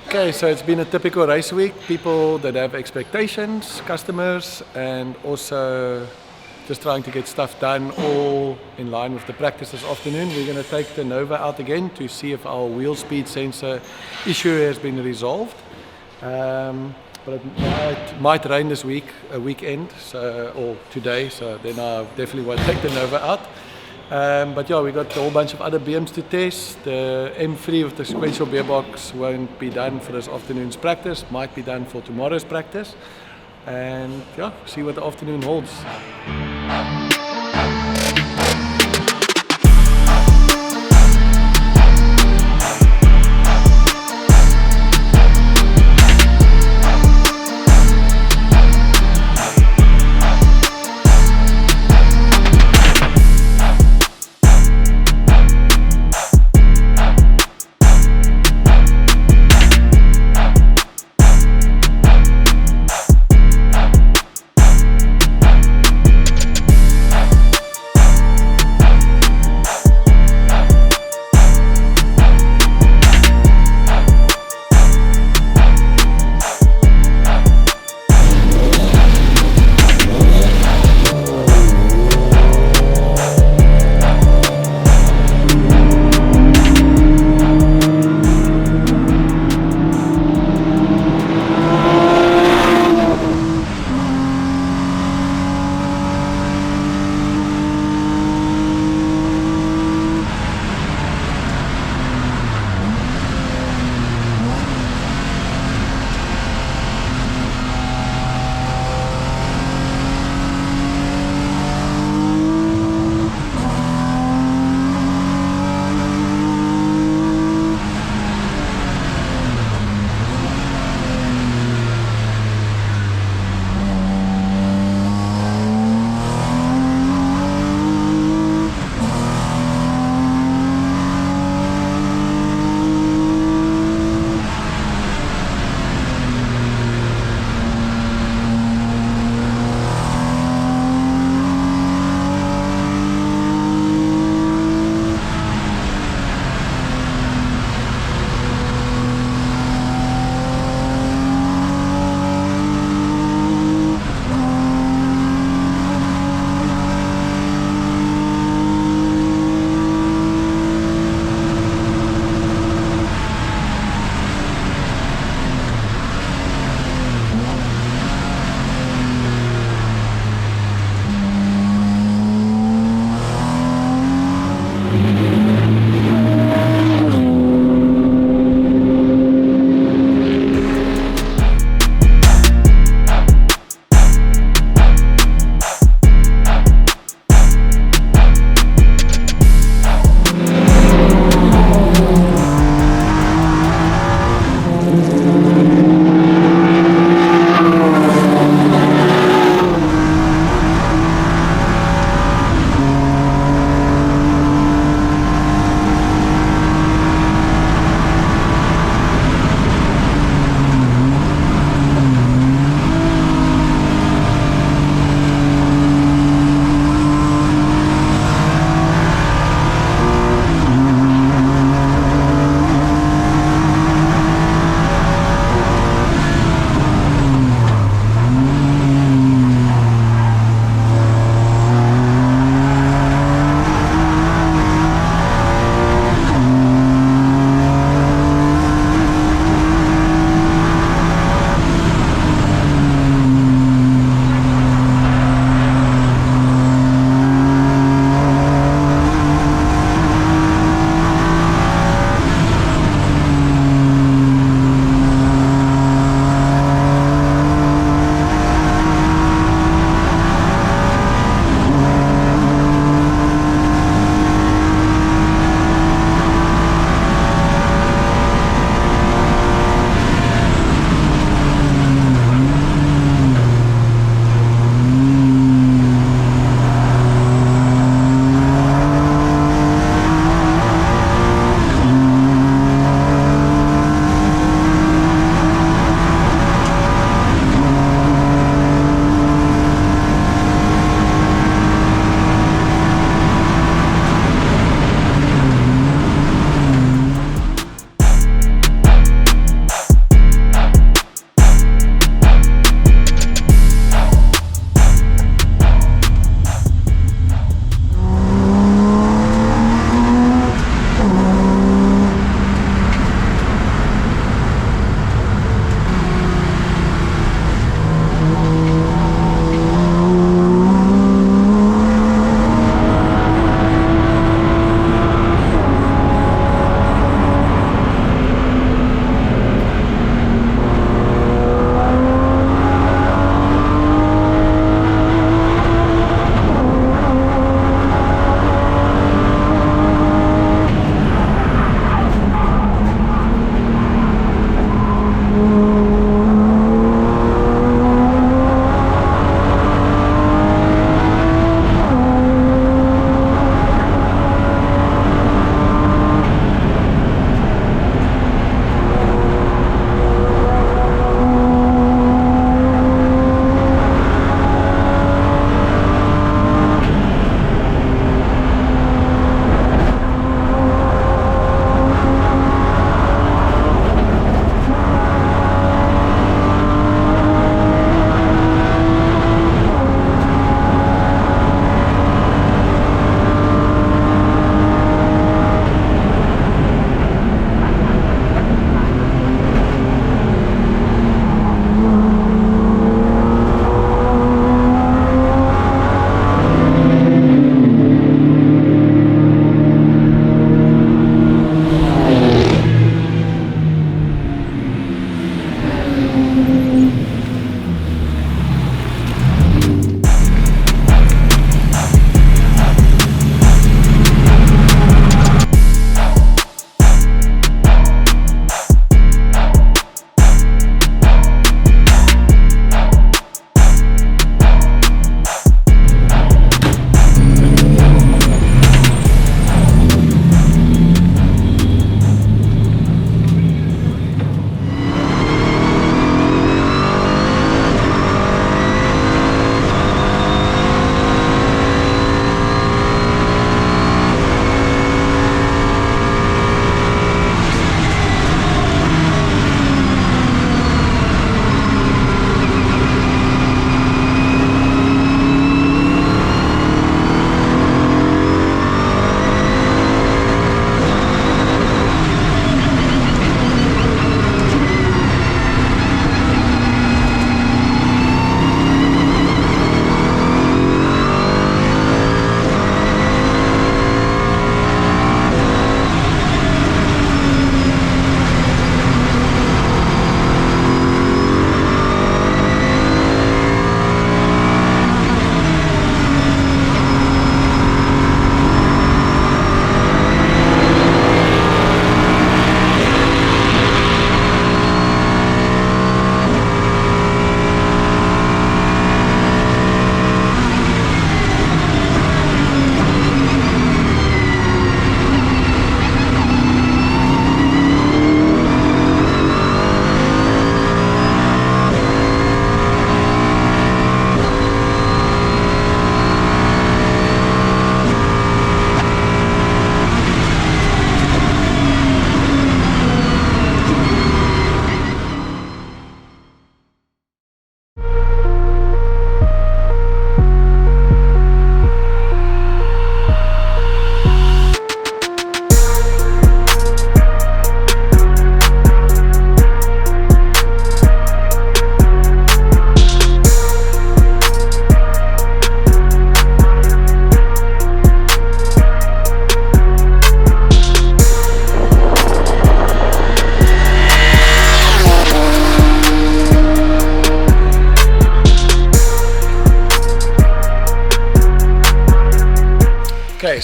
Okay, so it's been a typical race week. People that have expectations, customers, and also just trying to get stuff done, all in line with the practice this afternoon. We're going to take the Nova out again to see if our wheel speed sensor issue has been resolved. But it might rain this weekend, or today, so then I definitely won't take the Nova out. But yeah, we got a whole bunch of other BMs to test. The M3 with the sequential gearbox won't be done for this afternoon's practice, might be done for tomorrow's practice. And yeah, see what the afternoon holds.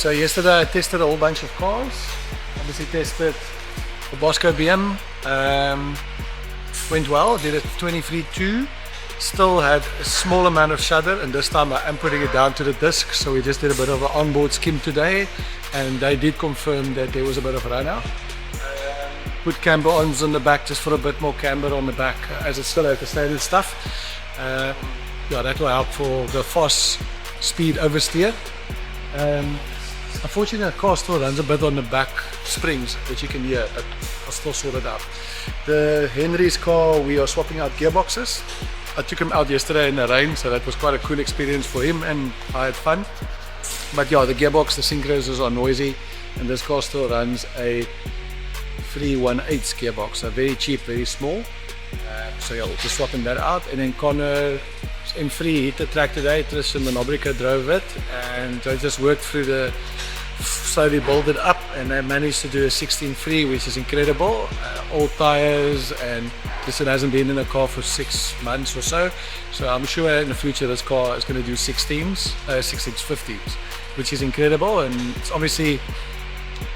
so yesterday I tested a whole bunch of cars. Obviously tested the Bosco BM. Went well, did a 23.2. Still had a small amount of shudder, and this time I am putting it down to the disc. So we just did a bit of an onboard skim today, and they did confirm that there was a bit of run out. Put camber ons on the back just for a bit more camber on the back, as it still has the standard stuff. Yeah, that will help for the fast speed oversteer. Unfortunately, the car still runs a bit on the back springs, which you can hear, but I'll still sort it out. The Henry's car, we are swapping out gearboxes. I took him out yesterday in the rain, so that was quite a cool experience for him, and I had fun. But yeah, the gearbox, the synchros are noisy, and this car still runs a 318 gearbox, a very cheap, very small. So yeah, we'll just swapping that out. And then Connor M3 hit the track today. Tristan Manobrika drove it, and I just worked through the, slowly build it up, and I managed to do a 16.3, which is incredible. Old tires, and Tristan hasn't been in a car for 6 months or so. So I'm sure in the future this car is going to do 16s, 50s, which is incredible. And it's obviously,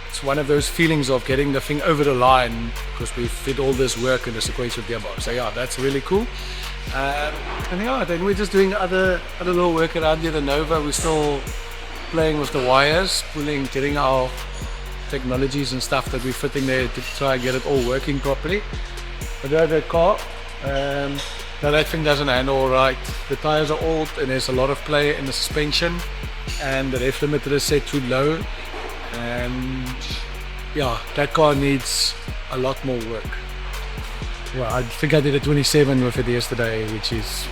it's one of those feelings of getting the thing over the line, because we did all this work in the sequential gearbox. So yeah, that's really cool. And yeah, then we're just doing other little work around here. The Nova, we're still playing with the wires, getting our technologies and stuff that we're fitting there to try and get it all working properly. I drive that car. Now that thing doesn't handle all right. The tires are old, and there's a lot of play in the suspension, and the ref limiter is set too low. And yeah, that car needs a lot more work. Well, I think I did a 27 with it yesterday, which is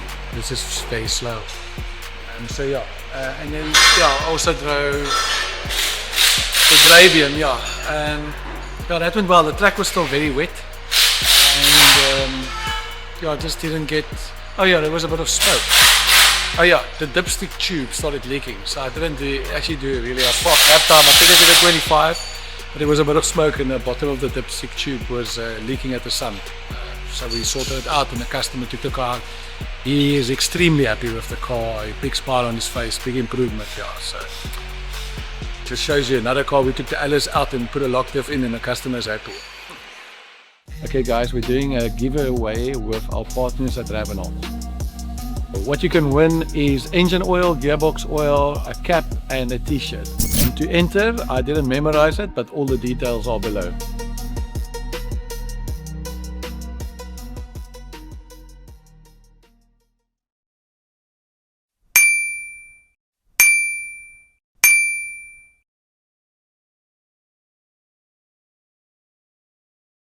very slow. So yeah, and then yeah, I also drove the Gravian, yeah, and yeah, that went well. The track was still very wet, and yeah, I just didn't get. Oh yeah, there was a bit of smoke. Oh yeah, the dipstick tube started leaking, so I didn't actually do really a fast lap time. I think I did a 25, but there was a bit of smoke, and the bottom of the dipstick tube was leaking at the sun. So we sorted it out, and the customer took the car. He is extremely happy with the car. A big smile on his face, big improvement, yeah. So just shows you another car. We took the Alice out and put a lock diff in, and the customer is happy. Okay guys, we're doing a giveaway with our partners at Ravenol. What you can win is engine oil, gearbox oil, a cap and a t-shirt. And to enter, I didn't memorize it, but all the details are below.